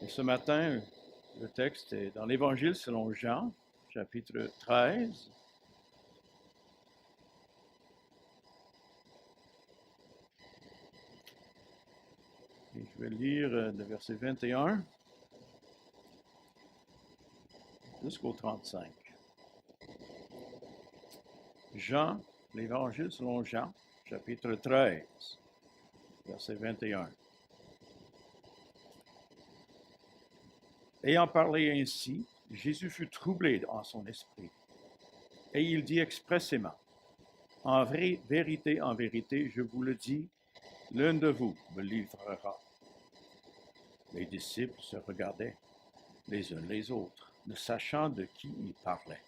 Et ce matin, le texte est dans l'Évangile selon Jean, chapitre 13. Et je vais lire le verset 21 jusqu'au 35. Jean, l'Évangile selon Jean, chapitre 13, verset 21. Ayant parlé ainsi, Jésus fut troublé en son esprit. Et il dit expressément, en vérité, je vous le dis, l'un de vous me livrera. Les disciples se regardaient les uns les autres, ne sachant de qui il parlait.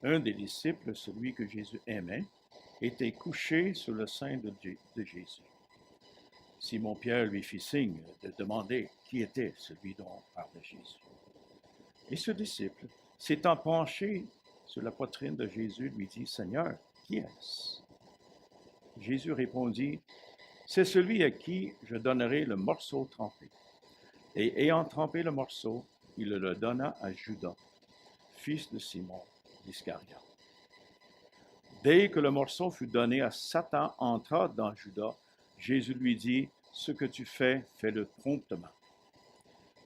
Un des disciples, celui que Jésus aimait, était couché sur le sein de Jésus. Simon-Pierre lui fit signe de demander qui était celui dont parlait Jésus. Et ce disciple, s'étant penché sur la poitrine de Jésus, lui dit, Seigneur, qui est-ce? Jésus répondit, c'est celui à qui je donnerai le morceau trempé. Et ayant trempé le morceau, il le donna à Judas, fils de Simon d'Iscariote. Dès que le morceau fut donné à Satan entra dans Judas, Jésus lui dit, ce que tu fais, fais-le promptement.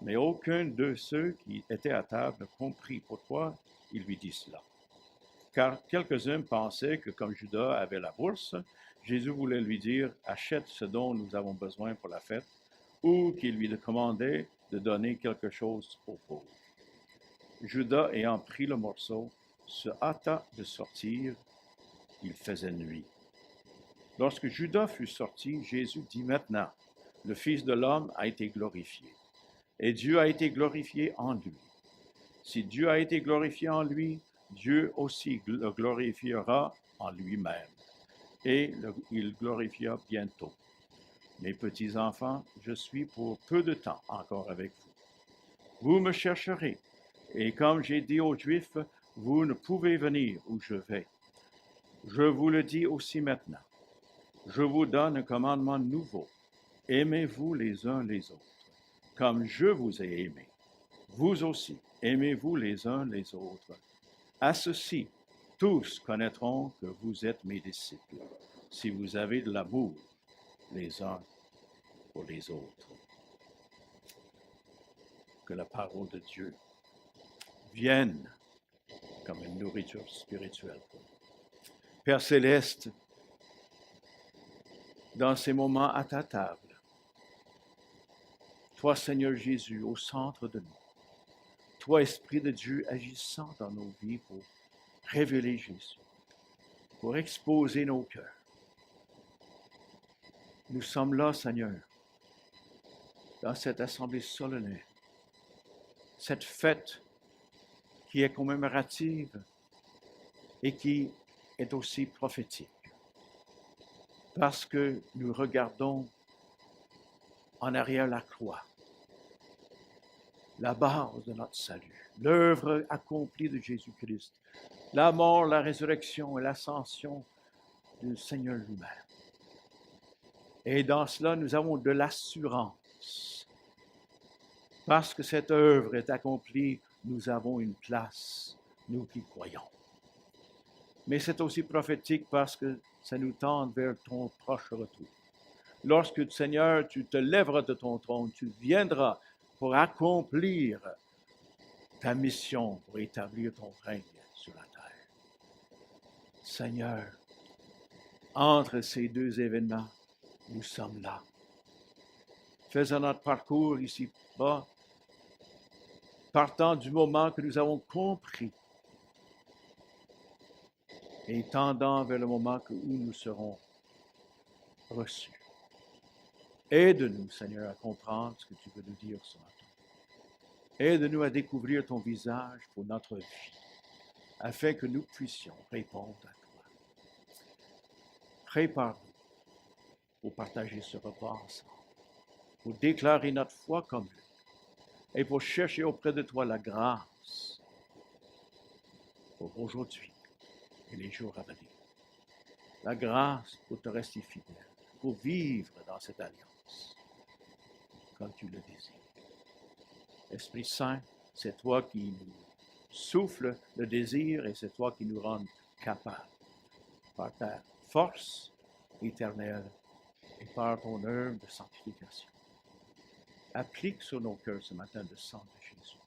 Mais aucun de ceux qui étaient à table comprit pourquoi il lui dit cela. Car quelques-uns pensaient que comme Judas avait la bourse, Jésus voulait lui dire, achète ce dont nous avons besoin pour la fête, ou qu'il lui commandait de donner quelque chose aux pauvres. Judas, ayant pris le morceau, se hâta de sortir. Il faisait nuit. Lorsque Judas fut sorti, Jésus dit maintenant, le Fils de l'homme a été glorifié, et Dieu a été glorifié en lui. Si Dieu a été glorifié en lui, Dieu aussi le glorifiera en lui-même, et il glorifiera bientôt. Mes petits enfants, je suis pour peu de temps encore avec vous. Vous me chercherez, et comme j'ai dit aux Juifs, vous ne pouvez venir où je vais. Je vous le dis aussi maintenant. Je vous donne un commandement nouveau. Aimez-vous les uns les autres, comme je vous ai aimé. Vous aussi, aimez-vous les uns les autres. À ceci, tous connaîtront que vous êtes mes disciples, si vous avez de l'amour les uns pour les autres. Que la parole de Dieu vienne comme une nourriture spirituelle. Père céleste, dans ces moments à ta table, toi, Seigneur Jésus, au centre de nous, toi, Esprit de Dieu, agissant dans nos vies pour révéler Jésus, pour exposer nos cœurs. Nous sommes là, Seigneur, dans cette assemblée solennelle, cette fête qui est commémorative et qui est aussi prophétique, parce que nous regardons en arrière la croix, la base de notre salut, l'œuvre accomplie de Jésus-Christ, la mort, la résurrection et l'ascension du Seigneur lui-même. Et dans cela, nous avons de l'assurance. Parce que cette œuvre est accomplie, nous avons une place, nous qui croyons. Mais c'est aussi prophétique parce que ça nous tend vers ton proche retour. Lorsque, Seigneur, tu te lèveras de ton trône, tu viendras pour accomplir ta mission, pour établir ton règne sur la terre. Seigneur, entre ces deux événements, nous sommes là. Faisons notre parcours ici-bas, partant du moment que nous avons compris et tendant vers le moment où nous serons reçus. Aide-nous, Seigneur, à comprendre ce que tu veux nous dire ce matin. Aide-nous à découvrir ton visage pour notre vie, afin que nous puissions répondre à toi. Prépare-nous pour partager ce repas ensemble, pour déclarer notre foi commune et pour chercher auprès de toi la grâce pour aujourd'hui et les jours à venir. La grâce pour te rester fidèle, pour vivre dans cette alliance, comme tu le désires. Esprit Saint, c'est toi qui nous souffles le désir et c'est toi qui nous rends capables par ta force éternelle et par ton œuvre de sanctification. Applique sur nos cœurs ce matin le sang de Jésus.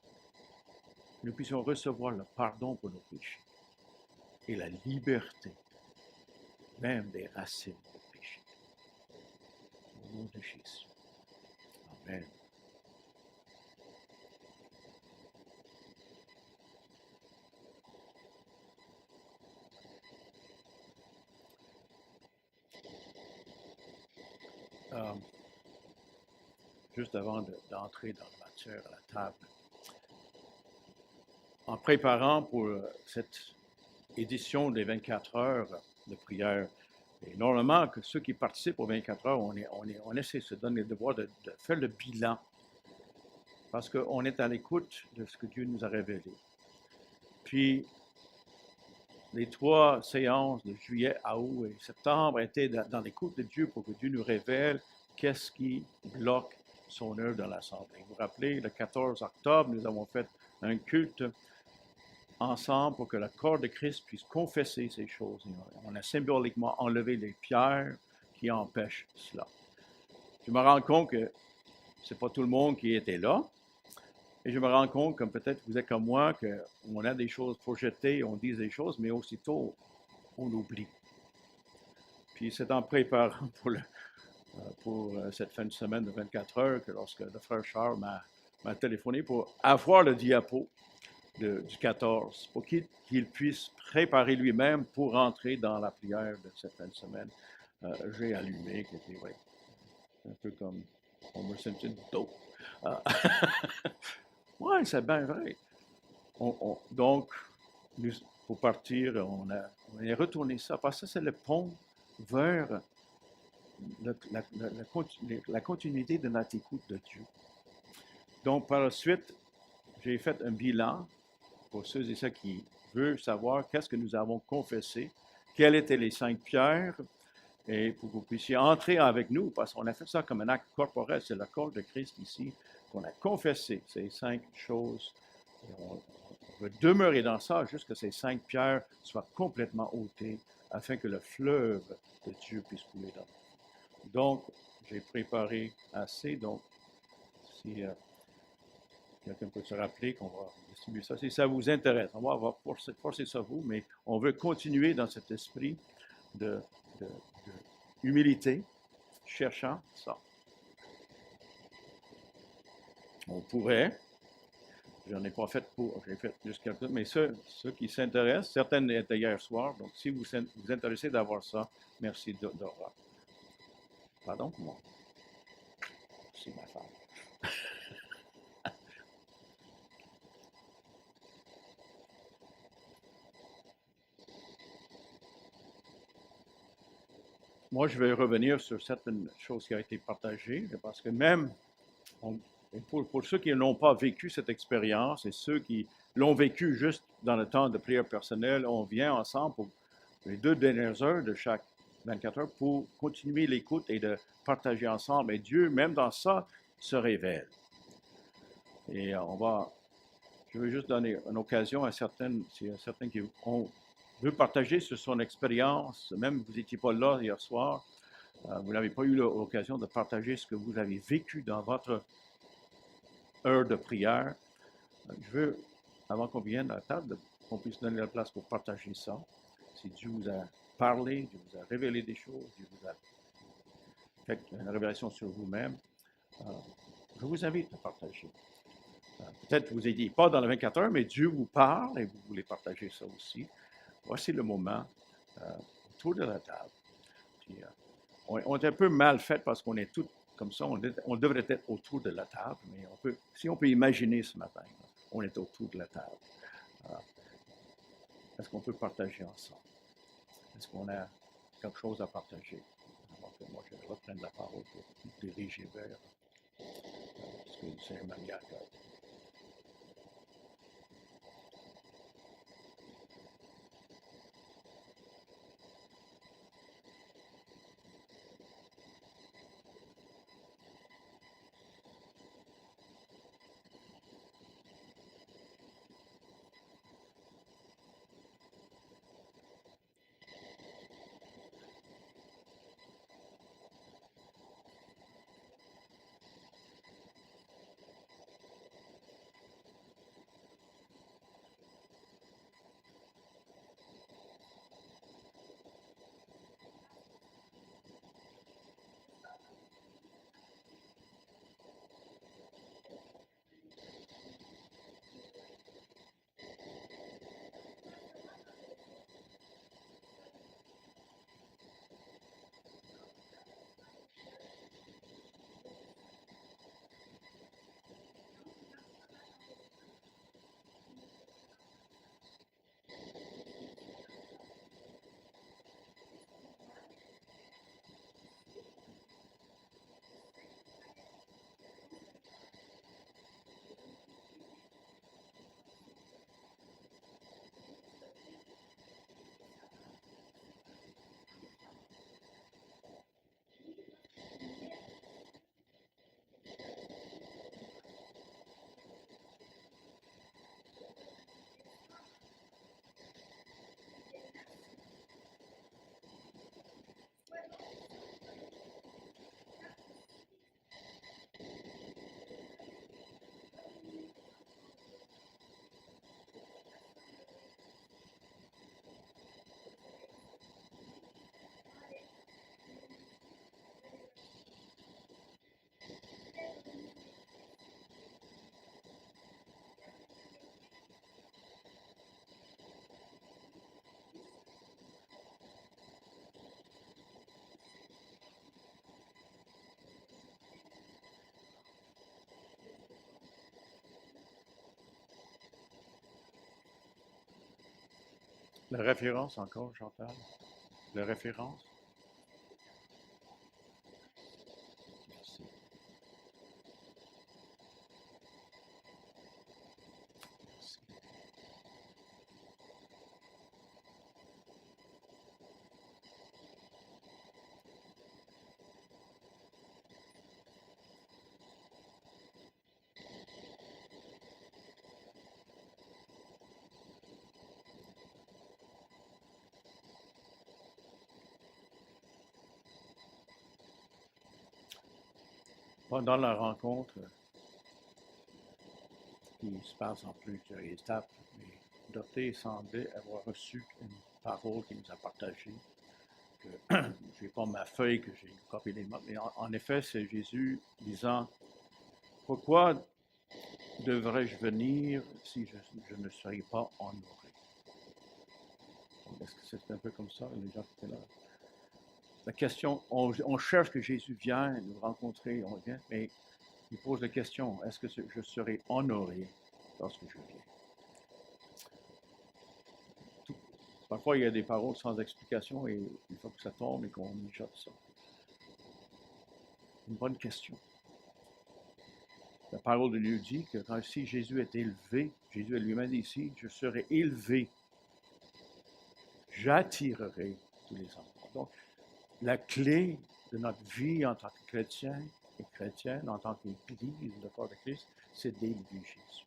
Que nous puissions recevoir le pardon pour nos péchés et la liberté, même des racines du péché. Au nom de Jésus. Amen. Juste avant d'entrer dans la matière à la table, en préparant pour cette édition des 24 heures de prière, et normalement, que ceux qui participent aux 24 heures, on essaie de se donner le devoir de faire le bilan, parce qu'on est à l'écoute de ce que Dieu nous a révélé. Puis, les 3 séances de juillet à août et septembre étaient dans l'écoute de Dieu pour que Dieu nous révèle qu'est-ce qui bloque son œuvre dans l'Assemblée. Vous vous rappelez, le 14 octobre, nous avons fait un culte ensemble pour que le corps de Christ puisse confesser ces choses. On a symboliquement enlevé les pierres qui empêchent cela. Je me rends compte que ce n'est pas tout le monde qui était là. Et je me rends compte, comme peut-être vous êtes comme moi, qu'on a des choses projetées, on dit des choses, mais aussitôt, on oublie. Puis c'est en préparant pour cette fin de semaine de 24 heures que lorsque le frère Charles m'a téléphoné pour avoir le diapo du 14, pour qu'il puisse préparer lui-même pour entrer dans la prière de cette fin de semaine. J'ai allumé, qui était, ouais, un peu comme Homer Simpson d'eau. Oui, c'est bien vrai. Donc, pour partir, on est retourné ça, parce que c'est le pont vers la continuité de notre écoute de Dieu. Donc, par la suite, j'ai fait un bilan pour ceux et ceux qui veulent savoir qu'est-ce que nous avons confessé, quelles étaient les 5 pierres, et pour que vous puissiez entrer avec nous, parce qu'on a fait ça comme un acte corporel, c'est le corps de Christ ici, qu'on a confessé ces 5 choses. Et on veut demeurer dans ça jusqu'à ces 5 pierres soient complètement ôtées, afin que le fleuve de Dieu puisse couler dans nous. Donc, j'ai préparé assez, donc si quelqu'un peut se rappeler qu'on va distribuer ça, si ça vous intéresse, on va forcer ça vous, mais on veut continuer dans cet esprit de humilité, cherchant ça. On pourrait, j'en ai pas fait j'ai fait juste quelques, mais ceux qui s'intéressent, certaines étaient hier soir, donc si vous vous intéressez d'avoir ça, merci d'avoir. Pardon, moi. C'est ma femme. Moi, je vais revenir sur certaines choses qui ont été partagées, parce que même pour ceux qui n'ont pas vécu cette expérience et ceux qui l'ont vécu juste dans le temps de prière personnelle, on vient ensemble pour les 2 dernières heures de chaque 24 heures pour continuer l'écoute et de partager ensemble. Et Dieu, même dans ça, se révèle. Et je veux juste donner une occasion à certains qui veulent partager sur son expérience, même vous n'étiez pas là hier soir, vous n'avez pas eu l'occasion de partager ce que vous avez vécu dans votre heure de prière. Je veux, avant qu'on vienne à la table, qu'on puisse donner la place pour partager ça. Si Dieu vous a parlé, Dieu vous a révélé des choses, Dieu vous a fait une révélation sur vous-même, je vous invite à partager. Peut-être que vous n'étiez pas dans les 24 heures, mais Dieu vous parle et vous voulez partager ça aussi. Voici le moment autour de la table. Puis, on est un peu mal fait parce qu'on est tous comme ça, on devrait être autour de la table, mais si on peut imaginer ce matin, on est autour de la table. Est-ce qu'on peut partager ensemble? Est-ce qu'on a quelque chose à partager? Alors que moi, je vais reprendre la parole pour nous diriger vers ce que le Seigneur m'a mis à cœur. La référence encore, Chantal? La référence? Merci. Merci. Pendant la rencontre, qui se passe en plusieurs étapes, mais Dorothée semblait avoir reçu une parole qu'il nous a partagée. Je n'ai pas ma feuille que j'ai copié les mots, mais en effet, c'est Jésus disant, pourquoi devrais-je venir si je ne serais pas honoré? Est-ce que c'est un peu comme ça, les gens qui étaient là? La question, on cherche que Jésus vienne nous rencontrer, on vient, mais il pose la question, est-ce que je serai honoré lorsque je viens? Parfois, il y a des paroles sans explication et il faut que ça tombe et qu'on mijote ça. Une bonne question. La parole de Dieu dit que quand si Jésus est élevé, Jésus a lui-même dit ici, je serai élevé, j'attirerai tous les enfants. Donc, la clé de notre vie en tant que chrétien et chrétienne, en tant qu'Église, le corps de Christ, c'est d'élever Jésus.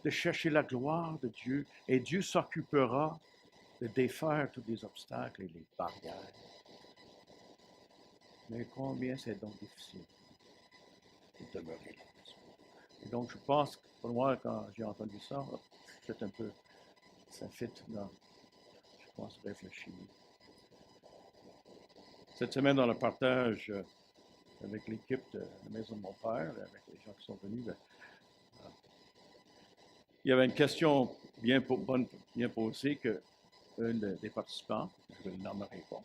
De chercher la gloire de Dieu et Dieu s'occupera de défaire tous les obstacles et les barrières. Mais combien c'est donc difficile de demeurer là. Et donc, je pense, pour moi, quand j'ai entendu ça, c'est un peu, ça fit dans, je pense, réfléchir. Cette semaine, dans le partage avec l'équipe de la maison de mon père, avec les gens qui sont venus, il y avait une question bien posée que une des participants, je ne le nommerai pas,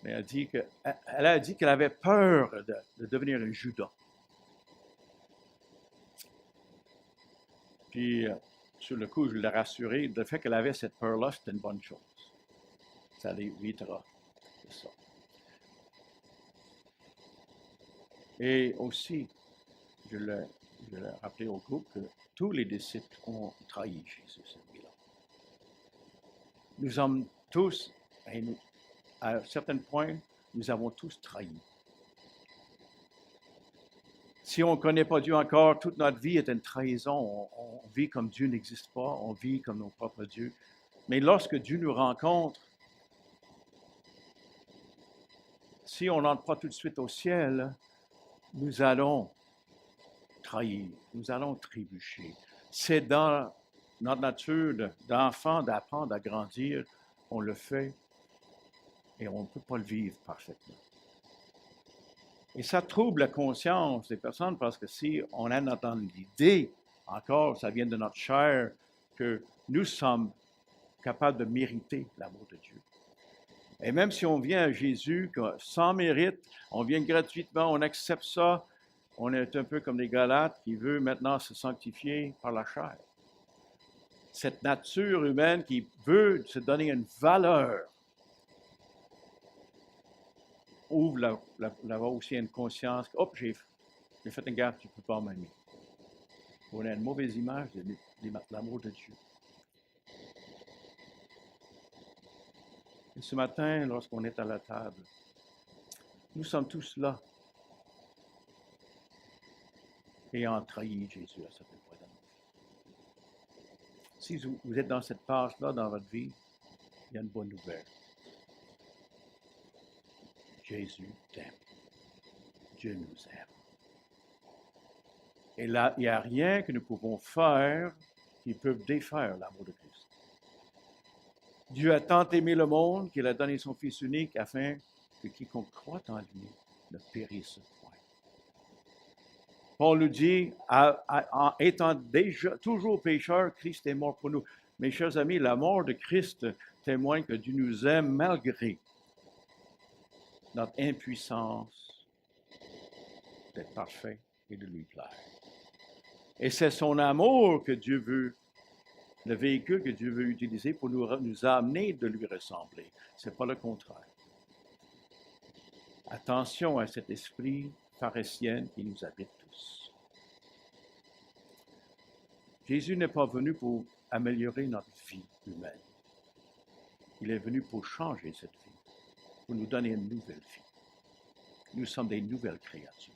mais elle a dit qu'elle avait peur de devenir un Judas. Puis, sur le coup, je l'ai rassuré, le fait qu'elle avait cette peur-là, c'était une bonne chose. Ça l'évitera de ça. Et aussi, je l'ai rappelé au groupe que tous les disciples ont trahi Jésus cette nuit-là. Nous sommes tous, et nous, à un certain point, nous avons tous trahi. Si on ne connaît pas Dieu encore, toute notre vie est une trahison. On vit comme Dieu n'existe pas, on vit comme nos propres dieux. Mais lorsque Dieu nous rencontre, si on n'entre pas tout de suite au ciel, nous allons trahir, nous allons trébucher. C'est dans notre nature d'enfant d'apprendre à grandir, on le fait et on ne peut pas le vivre parfaitement. Et ça trouble la conscience des personnes parce que si on a dans l'idée, encore, ça vient de notre chair, que nous sommes capables de mériter l'amour de Dieu. Et même si on vient à Jésus sans mérite, on vient gratuitement, on accepte ça, on est un peu comme les Galates qui veulent maintenant se sanctifier par la chair. Cette nature humaine qui veut se donner une valeur ouvre aussi une conscience, hop, j'ai fait une gaffe, tu ne peux pas m'aimer. On a une mauvaise image de l'amour de Dieu. Et ce matin, lorsqu'on est à la table, nous sommes tous là et ayant trahi Jésus à certains points de notre vie. Si vous êtes dans cette passe-là dans votre vie, il y a une bonne nouvelle. Jésus t'aime. Dieu nous aime. Et là, il n'y a rien que nous pouvons faire qui peut défaire l'amour de Christ. Dieu a tant aimé le monde qu'il a donné son Fils unique afin que quiconque croit en lui ne périsse point. Paul nous dit, en étant déjà toujours pécheurs, Christ est mort pour nous. Mes chers amis, la mort de Christ témoigne que Dieu nous aime malgré notre impuissance d'être parfait et de lui plaire. Et c'est son amour que Dieu veut le véhicule que Dieu veut utiliser pour nous amener de lui ressembler. Ce n'est pas le contraire. Attention à cet esprit pharisien qui nous habite tous. Jésus n'est pas venu pour améliorer notre vie humaine. Il est venu pour changer cette vie, pour nous donner une nouvelle vie. Nous sommes des nouvelles créatures.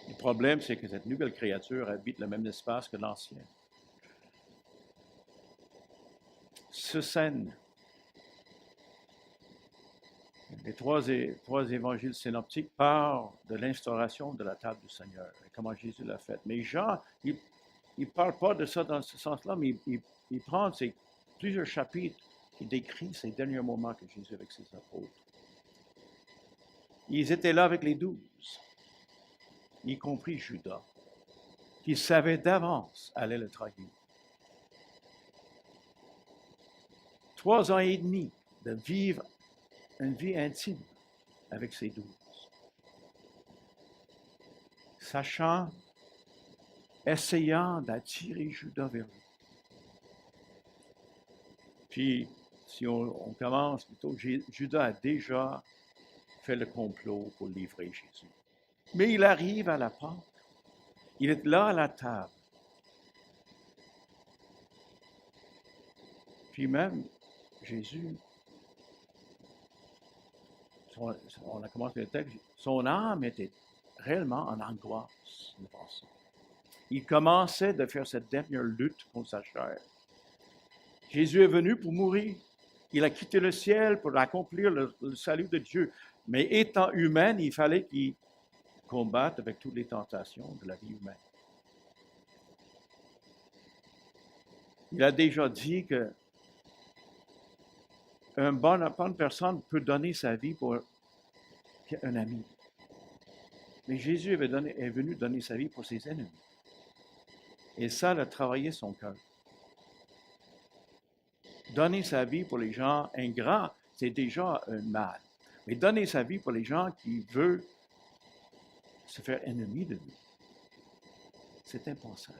Le problème, c'est que cette nouvelle créature habite le même espace que l'ancienne. Ce scène, les trois évangiles synoptiques parlent de l'instauration de la table du Seigneur et comment Jésus l'a faite. Mais Jean, il ne parle pas de ça dans ce sens-là, mais il prend plusieurs chapitres qui décrivent ces derniers moments que Jésus avec ses apôtres. Ils étaient là avec les 12, y compris Judas, qui savait d'avance allait le trahir. 3 ans et demi de vivre une vie intime avec ces 12. Sachant, essayant d'attirer Judas vers lui. Puis, si on commence plutôt, Judas a déjà fait le complot pour livrer Jésus. Mais il arrive à la porte. Il est là à la table. Puis même, Jésus, on a commencé le texte, son âme était réellement en angoisse devant ça. Il commençait de faire cette dernière lutte contre sa chair. Jésus est venu pour mourir. Il a quitté le ciel pour accomplir le salut de Dieu. Mais étant humain, il fallait qu'il combatte avec toutes les tentations de la vie humaine. Il a déjà dit que une bonne personne peut donner sa vie pour un ami. Mais Jésus est venu donner sa vie pour ses ennemis. Et ça a travaillé son cœur. Donner sa vie pour les gens ingrats, c'est déjà un mal. Mais donner sa vie pour les gens qui veulent se faire ennemi de lui, c'est impensable.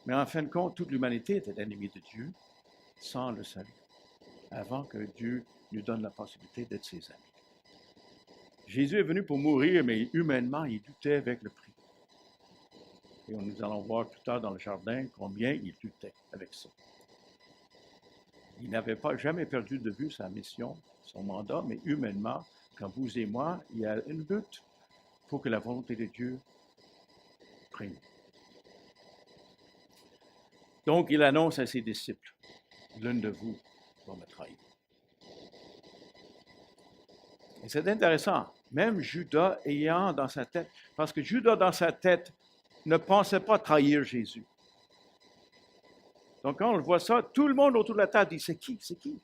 Mais en fin de compte, toute l'humanité était ennemie de Dieu sans le salut, avant que Dieu nous donne la possibilité d'être ses amis. Jésus est venu pour mourir, mais humainement, il doutait avec le prix. Et nous allons voir plus tard dans le jardin combien il doutait avec ça. Il n'avait jamais perdu de vue sa mission, son mandat, mais humainement, comme vous et moi, il y a une lutte pour que la volonté de Dieu prenne. Donc, il annonce à ses disciples, l'un de vous va me trahir. Et c'est intéressant, même Judas ayant dans sa tête, parce que Judas dans sa tête ne pensait pas trahir Jésus. Donc quand on voit ça, tout le monde autour de la table dit, c'est qui, c'est qui?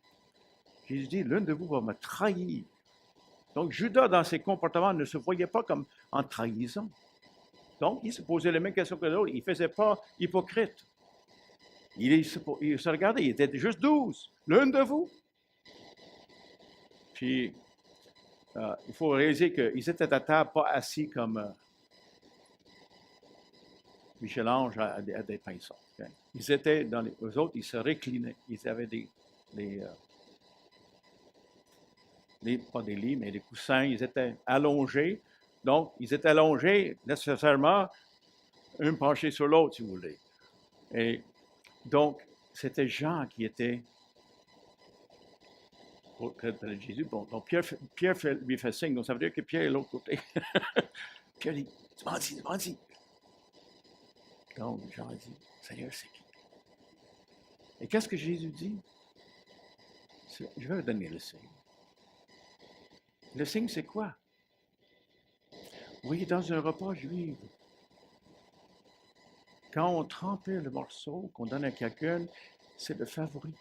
Jésus dit, l'un de vous va me trahir. Donc Judas dans ses comportements ne se voyait pas comme en trahison. Donc il se posait les mêmes questions que l'autre, il ne faisait pas hypocrite. Il se regardait, il était juste 12, l'un de vous. Puis il faut réaliser qu'ils étaient à table, pas assis comme Michel-Ange à des pinceaux. Okay? Ils étaient eux autres, ils se réclinaient. Ils avaient pas des lits, mais des coussins. Ils étaient allongés. Donc, ils étaient allongés nécessairement, un penché sur l'autre, si vous voulez. Et donc, c'était Jean qui était auprès de Jésus. Bon, donc Pierre lui fait signe, donc ça veut dire que Pierre est de l'autre côté. Pierre dit, tu m'en dis. Donc, Jean dit, Seigneur, c'est qui? Et qu'est-ce que Jésus dit? Je vais vous donner le signe. Le signe, c'est quoi? Vous voyez, dans un repas juif, quand on trempait le morceau qu'on donne à quelqu'un, c'est le favori.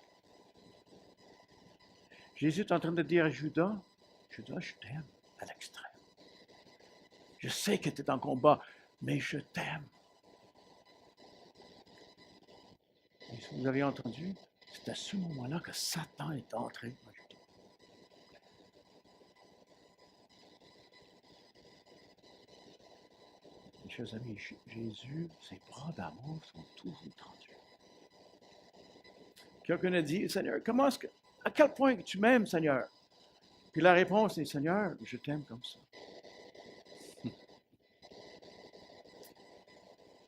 Jésus est en train de dire à Judas, Judas, je t'aime à l'extrême. Je sais que tu es en combat, mais je t'aime. Et si vous avez entendu, c'est à ce moment-là que Satan est entré. Mes chers amis, Jésus, ses bras d'amour sont toujours tendus. Quelqu'un a dit, Seigneur, à quel point tu m'aimes, Seigneur? Puis la réponse est, Seigneur, je t'aime comme ça.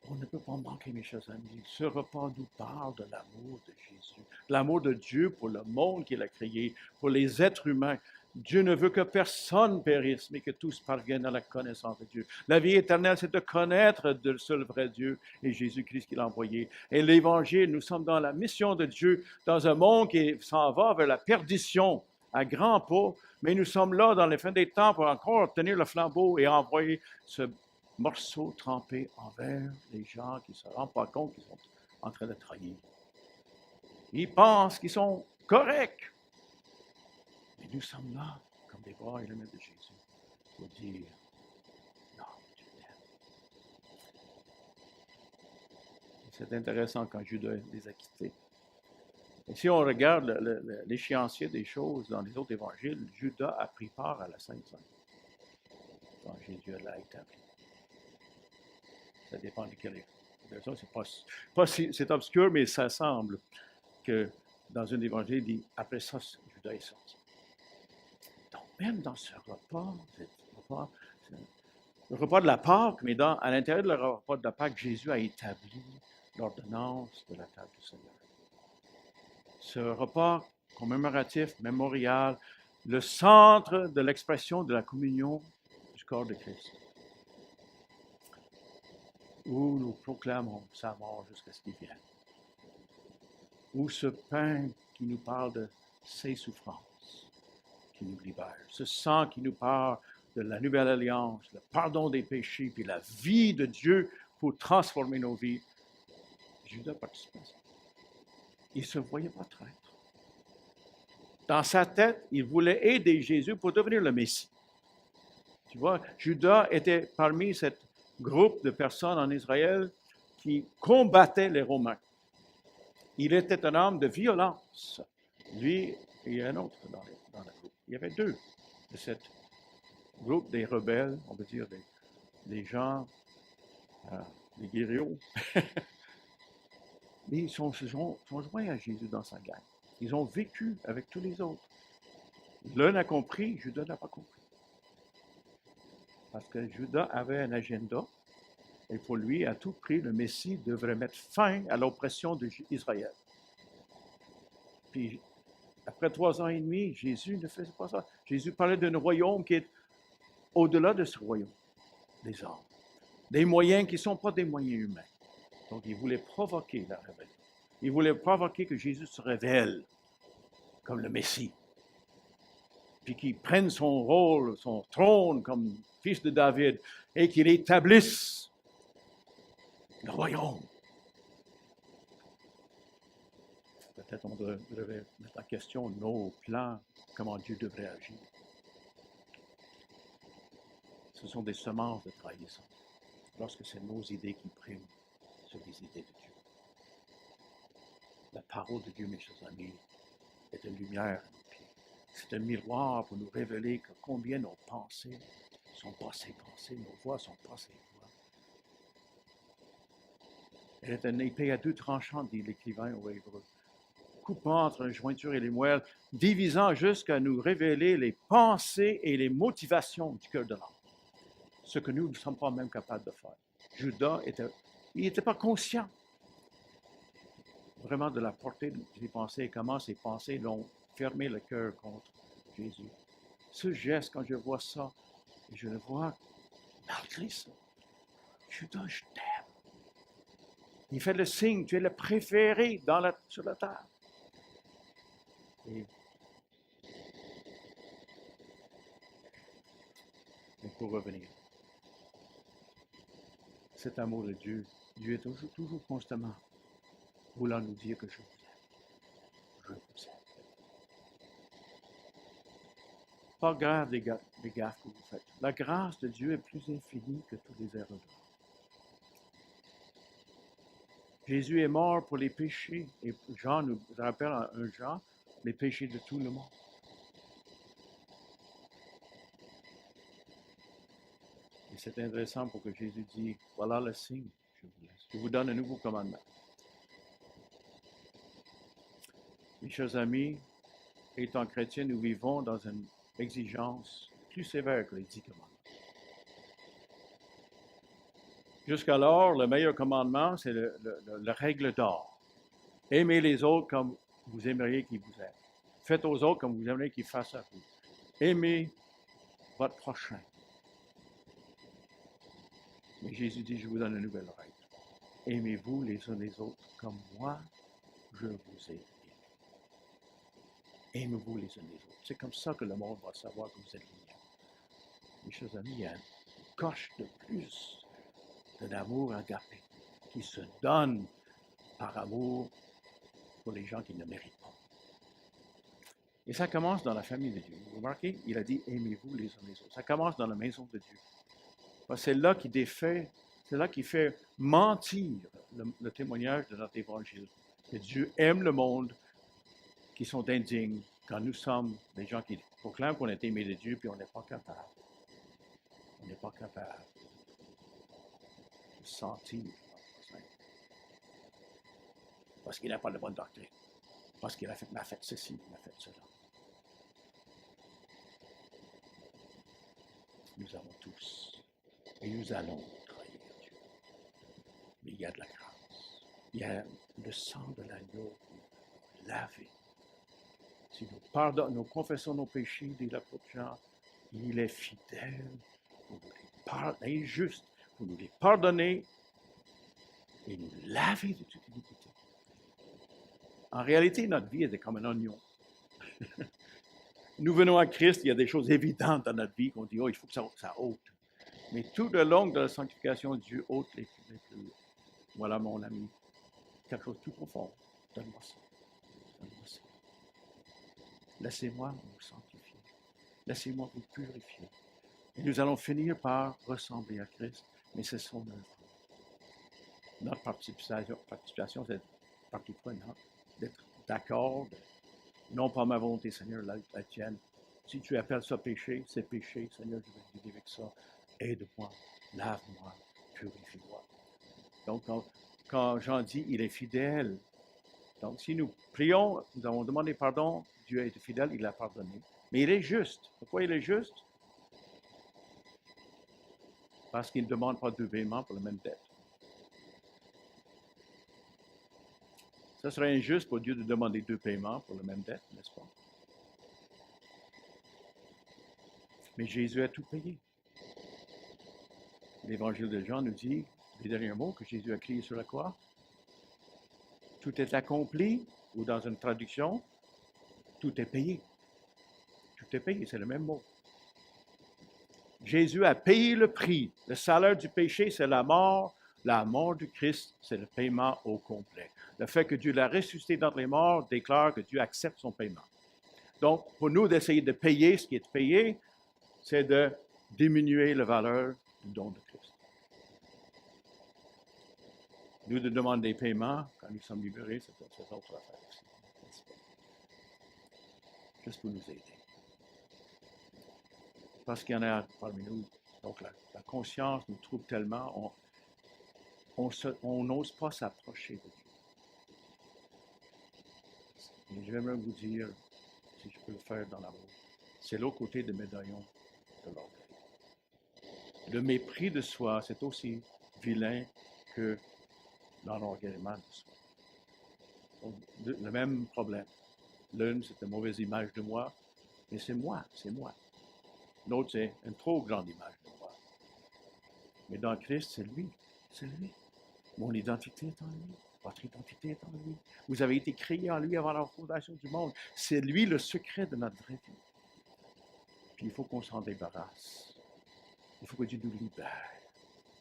On ne peut pas manquer, mes chers amis. Ce repas nous parle de l'amour de Jésus, l'amour de Dieu pour le monde qu'il a créé, pour les êtres humains. Dieu ne veut que personne périsse, mais que tous parviennent à la connaissance de Dieu. La vie éternelle, c'est de connaître le seul vrai Dieu et Jésus-Christ qu'il a envoyé. Et l'Évangile, nous sommes dans la mission de Dieu, dans un monde qui s'en va vers la perdition à grands pas, mais nous sommes là dans les fins des temps pour encore tenir le flambeau et envoyer ce morceau trempé envers les gens qui ne se rendent pas compte qu'ils sont en train de trahir. Ils pensent qu'ils sont corrects. Mais nous sommes là, comme des bras et les mains de Jésus, pour dire, non, Dieu t'aime. C'est intéressant quand Judas les a quittés. Et si on regarde l'échéancier des choses dans les autres évangiles, Judas a pris part à la Sainte Seine, quand Jésus l'a établi. Ça dépend de quelle version. C'est obscur, mais ça semble que dans un évangile, il dit, après ça, Judas est sorti. Donc, même dans ce repas, le repas de la Pâque, mais à l'intérieur de le repas de la Pâque, Jésus a établi l'ordonnance de la table du Seigneur. Ce repas commémoratif, mémorial, le centre de l'expression de la communion du corps de Christ, où nous proclamons sa mort jusqu'à ce qu'il vienne, où ce pain qui nous parle de ses souffrances, qui nous libère, ce sang qui nous parle de la nouvelle alliance, le pardon des péchés, puis la vie de Dieu pour transformer nos vies. Judas participait à ça. Il ne se voyait pas traître. Dans sa tête, il voulait aider Jésus pour devenir le Messie. Tu vois, Judas était parmi ce groupe de personnes en Israël qui combattaient les Romains. Il était un homme de violence. Lui et un autre dans le groupe. Il y avait deux de ce groupe des rebelles, on peut dire des gens, des guerrieros. Mais ils sont joints à Jésus dans sa gang. Ils ont vécu avec tous les autres. L'un a compris, Judas n'a pas compris. Parce que Judas avait un agenda, et pour lui, à tout prix, le Messie devrait mettre fin à l'oppression d'Israël. Puis, après 3 ans et demi, Jésus ne faisait pas ça. Jésus parlait d'un royaume qui est au-delà de ce royaume, des hommes. Des moyens qui ne sont pas des moyens humains. Donc, il voulait provoquer la rébellion. Il voulait provoquer que Jésus se révèle comme le Messie. Puis qu'il prenne son rôle, son trône comme fils de David et qu'il établisse le royaume. Peut-être on devrait mettre en question nos plans, comment Dieu devrait agir. Ce sont des semences de trahison, lorsque c'est nos idées qui priment sur les idées de Dieu. La parole de Dieu, mes chers amis, est une lumière à nos pieds. C'est un miroir pour nous révéler que combien nos pensées sont pas ses pensées, nos voix sont pas ses voix. Elle est une épée à 2 tranchants, dit l'écrivain aux Hébreux, coupant entre la jointure et les moelles, divisant jusqu'à nous révéler les pensées et les motivations du cœur de l'homme. Ce que nous ne sommes pas même capables de faire. Judas n'était pas conscient vraiment de la portée de ses pensées et comment ses pensées l'ont fermé le cœur contre Jésus. Ce geste, quand je vois ça, et je le vois, malgré ça, Judas, je t'aime. Il fait le signe, tu es le préféré sur la terre. Mais pour revenir, cet amour de Dieu, Dieu est toujours constamment voulant nous dire que je vous aime. Je vous aime. Pas grave des gaffes que vous faites. La grâce de Dieu est plus infinie que tous les erreurs. Jésus est mort pour les péchés. Et Jean nous rappelle en 1 Jean les péchés de tout le monde. Et c'est intéressant pour que Jésus dise, voilà le signe, je vous laisse. Je vous donne un nouveau commandement. Mes chers amis, étant chrétiens, nous vivons dans une exigence plus sévère que les 10 commandements. Jusqu'alors, le meilleur commandement, c'est la règle d'or. Aimez les autres comme vous aimeriez qu'ils vous aiment. Faites aux autres comme vous aimeriez qu'ils fassent à vous. Aimez votre prochain. Mais Jésus dit, je vous donne une nouvelle règle. Aimez-vous les uns les autres comme moi, je vous ai aimé. Aimez-vous les uns les autres. C'est comme ça que le monde va savoir que vous êtes liés. Mes chers amis, il y a une coche de plus de l'amour agapé qui se donne par amour pour les gens qui ne méritent pas. Et ça commence dans la famille de Dieu. Vous remarquez, il a dit aimez-vous les uns les autres. Ça commence dans la maison de Dieu. C'est là qui défait, c'est là qui fait mentir le témoignage de notre évangile. Que Dieu aime le monde qui sont indignes quand nous sommes des gens qui proclament qu'on est aimés de Dieu puis on n'est pas capable. On n'est pas capable de sentir. Parce qu'il n'a pas de bonne doctrine. Parce qu'il a fait ceci, il a fait cela. Nous avons tous, et nous allons trahir Dieu. Mais il y a de la grâce. Il y a le sang de l'agneau lavé. Si nous confessons nos péchés, dit l'apôtre Jean, il est fidèle pour nous les pardonner, juste pour nous les pardonner et nous laver de toute iniquité. En réalité, notre vie est comme un oignon. Nous venons à Christ, il y a des choses évidentes dans notre vie qu'on dit, oh, il faut que ça ôte. Mais tout le long de la sanctification, Dieu ôte les plus. Voilà, mon ami, quelque chose de plus profond. Donne-moi ça. Donne-moi ça. Laissez-moi vous sanctifier. Laissez-moi vous purifier. Et nous allons finir par ressembler à Christ, mais c'est son œuvre. Notre participation, c'est partie prenante, d'être d'accord, non pas ma volonté, Seigneur, la tienne. Si tu appelles ça péché, c'est péché, Seigneur, je vais vivre avec ça. Aide-moi, lave-moi, purifie-moi. Donc, quand Jean dit, il est fidèle. Donc, si nous prions, nous avons demandé pardon, Dieu a été fidèle, il l'a pardonné. Mais il est juste. Pourquoi il est juste? Parce qu'il ne demande pas deux paiements pour la même dette. Ce serait injuste pour Dieu de demander deux paiements pour la même dette, n'est-ce pas? Mais Jésus a tout payé. L'Évangile de Jean nous dit, les derniers mots que Jésus a crié sur la croix, tout est accompli, ou dans une traduction, tout est payé. Tout est payé, c'est le même mot. Jésus a payé le prix. Le salaire du péché, c'est la mort. La mort du Christ, c'est le paiement au complet. Le fait que Dieu l'a ressuscité d'entre les morts déclare que Dieu accepte son paiement. Donc, pour nous, d'essayer de payer ce qui est payé, c'est de diminuer la valeur du don de Christ. Nous de demander des paiements, quand nous sommes libérés, c'est autre affaire aussi. Juste pour nous aider. Parce qu'il y en a parmi nous, donc la conscience nous trouble tellement, on n'ose pas s'approcher de Dieu. Et j'aimerais vous dire, si je peux le faire dans l'amour, c'est l'autre côté du médaillon de l'orgueil. Le mépris de soi, c'est aussi vilain que l'enorgueillement de soi. Donc, le même problème. L'une, c'est une mauvaise image de moi, mais c'est moi. L'autre, c'est une trop grande image de moi. Mais dans Christ, c'est lui. Mon identité est en lui. Votre identité est en lui. Vous avez été créés en lui avant la fondation du monde. C'est lui le secret de notre vraie vie. Puis il faut qu'on s'en débarrasse. Il faut que Dieu nous libère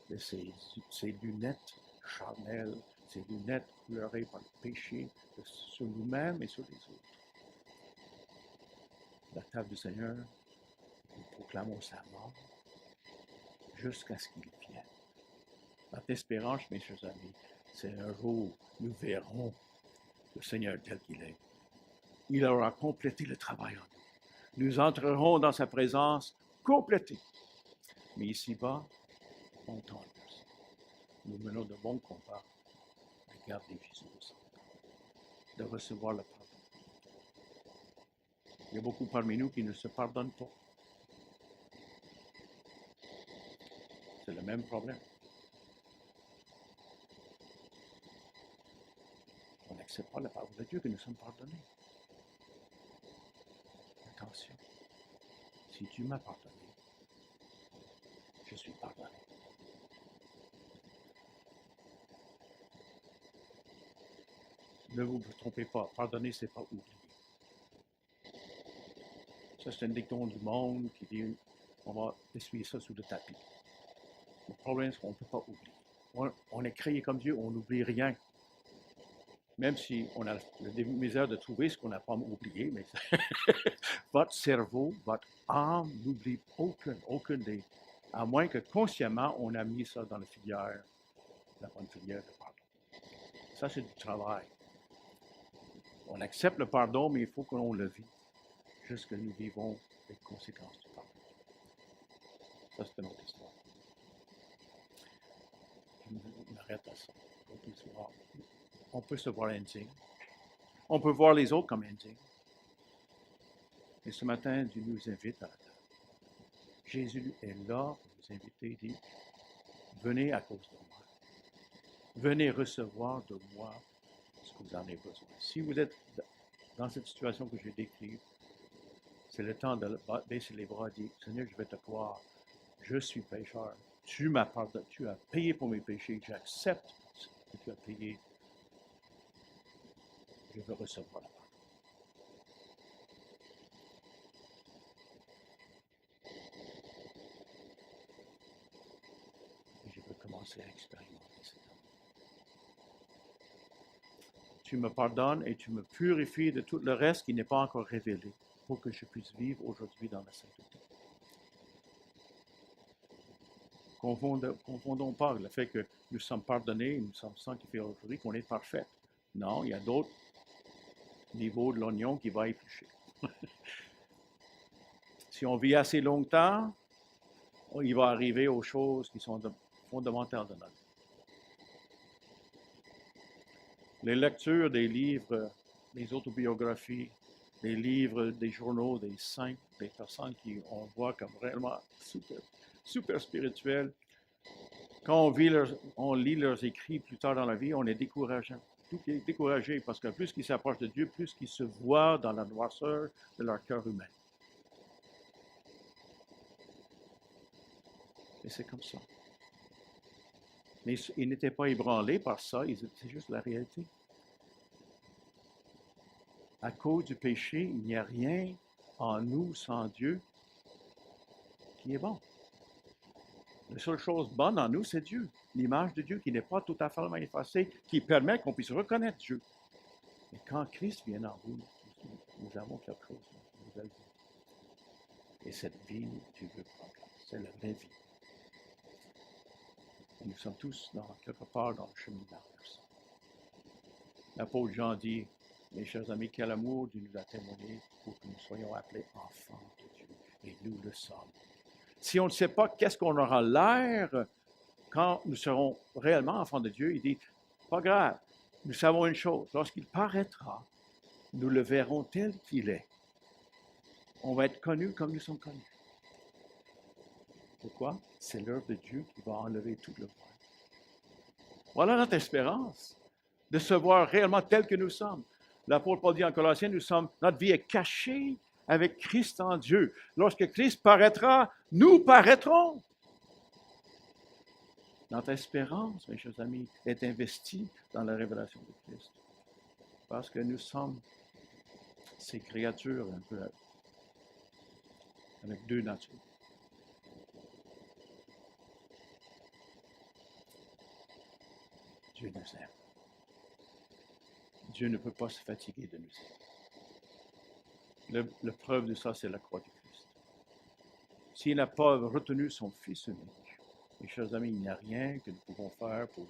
de ces lunettes charnelles, ces lunettes couleurées par le péché sur nous-mêmes et sur les autres. La table du Seigneur, nous proclamons sa mort jusqu'à ce qu'il vienne. Notre espérance, mes chers amis, c'est un jour, nous verrons le Seigneur tel qu'il est. Il aura complété le travail en nous. Nous entrerons dans sa présence complétée. Mais ici-bas, on tente. Nous menons de bons combats à garder Jésus au centre, de recevoir le pardon, Il y a beaucoup parmi nous qui ne se pardonnent pas. C'est le même problème. On n'accepte pas la parole de Dieu que nous sommes pardonnés. Attention, si Dieu m'a pardonné, je suis pardonné. Ne vous trompez pas, pardonner, ce n'est pas oublier. Ça, c'est un dicton du monde qui dit on va essuyer ça sous le tapis. Le problème, c'est qu'on ne peut pas oublier. On est créé comme Dieu, on n'oublie rien. Même si on a la misère de trouver ce qu'on n'a pas oublié, mais votre cerveau, votre âme n'oublie aucun des. À moins que consciemment, on a mis ça dans la filière, la bonne filière de pardon. Ça, c'est du travail. On accepte le pardon, mais il faut qu'on le vive, jusqu'à ce que nous vivons les conséquences du pardon. Ça, c'est une autre histoire. Je m'arrête à ça. On peut se voir indigne. On peut voir les autres comme indignes. Et ce matin, Dieu nous invite à la table. Jésus est là pour nous inviter. Il dit, venez à cause de moi. Venez recevoir de moi ce que vous en avez besoin. Si vous êtes dans cette situation que j'ai décrite, c'est le temps de baisser les bras et dire, Seigneur, je vais te croire. Je suis pécheur. Tu m'as pardonné. Tu as payé pour mes péchés. J'accepte ce que tu as payé. Je veux recevoir la pardon. Et je veux commencer à expérimenter cet amour. Tu me pardonnes et tu me purifies de tout le reste qui n'est pas encore révélé pour que je puisse vivre aujourd'hui dans la sainteté. Confondons pas le fait que nous sommes pardonnés, nous sommes sanctifiés aujourd'hui, qu'on est parfait. Non, il y a d'autres niveaux de l'oignon qui va éplucher. Si on vit assez longtemps, il va arriver aux choses qui sont fondamentales de notre vie. Les lectures des livres, des autobiographies, des livres, des journaux, des saints, des personnes qui on voit comme réellement super spirituels. Quand on lit leurs écrits plus tard dans la vie, on est décourageant. Tout est découragé parce que plus qu'ils s'approchent de Dieu, plus qu'ils se voient dans la noirceur de leur cœur humain. Et c'est comme ça. Mais ils n'étaient pas ébranlés par ça, c'est juste la réalité. À cause du péché, il n'y a rien en nous sans Dieu qui est bon. La seule chose bonne en nous, c'est Dieu. L'image de Dieu qui n'est pas tout à fait manifestée, qui permet qu'on puisse reconnaître Dieu. Et quand Christ vient en vous, nous avons quelque chose, une nouvelle vie. Et cette vie, Dieu veut prendre place. C'est la vraie vie. Et nous sommes tous, quelque part, dans le cheminement vers ça. L'apôtre Jean dit, mes chers amis, quel amour Dieu nous a témoigné pour que nous soyons appelés enfants de Dieu. Et nous le sommes. Si on ne sait pas qu'est-ce qu'on aura l'air quand nous serons réellement enfants de Dieu, il dit, pas grave, nous savons une chose, lorsqu'il paraîtra, nous le verrons tel qu'il est. On va être connus comme nous sommes connus. Pourquoi? C'est l'œuvre de Dieu qui va enlever tout le voile. Voilà notre espérance, de se voir réellement tel que nous sommes. L'apôtre Paul dit en Colossiens, notre vie est cachée avec Christ en Dieu. Lorsque Christ paraîtra, nous paraîtrons. Notre espérance, mes chers amis, est investie dans la révélation de Christ. Parce que nous sommes ces créatures un peu avec deux natures. Dieu nous aime. Dieu ne peut pas se fatiguer de nous aimer. La preuve de ça, c'est la croix du Christ. S'il n'a pas retenu son Fils unique, mes chers amis, il n'y a rien que nous pouvons faire pour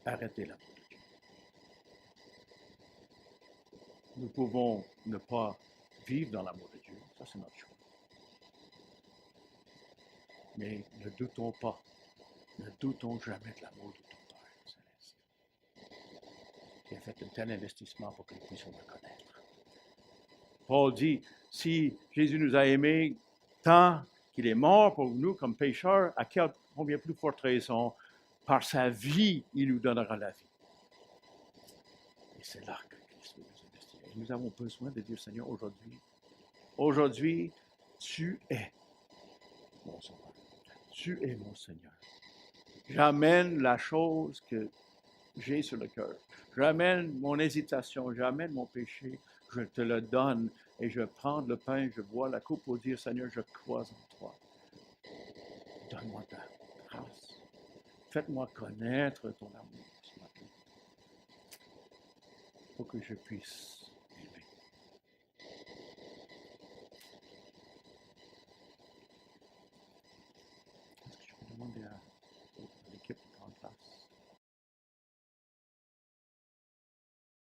arrêter l'amour de Dieu. Nous pouvons ne pas vivre dans l'amour de Dieu, ça c'est notre choix. Mais ne doutons pas, ne doutons jamais de l'amour de ton Père céleste, qui a fait un tel investissement pour que nous puissions le connaître. Paul dit, si Jésus nous a aimés tant qu'il est mort pour nous comme pécheurs, à combien plus forte raison, par sa vie, il nous donnera la vie. Et c'est là que Christ veut nous investir. Et nous avons besoin de dire, Seigneur, aujourd'hui, tu es mon Sauveur. Tu es mon Seigneur. J'amène la chose que j'ai sur le cœur. J'amène mon hésitation, j'amène mon péché, je te le donne et je prends le pain, je bois la coupe pour dire, Seigneur, je crois en toi. Donne-moi ta grâce. Faites-moi connaître ton amour ce matin pour que je puisse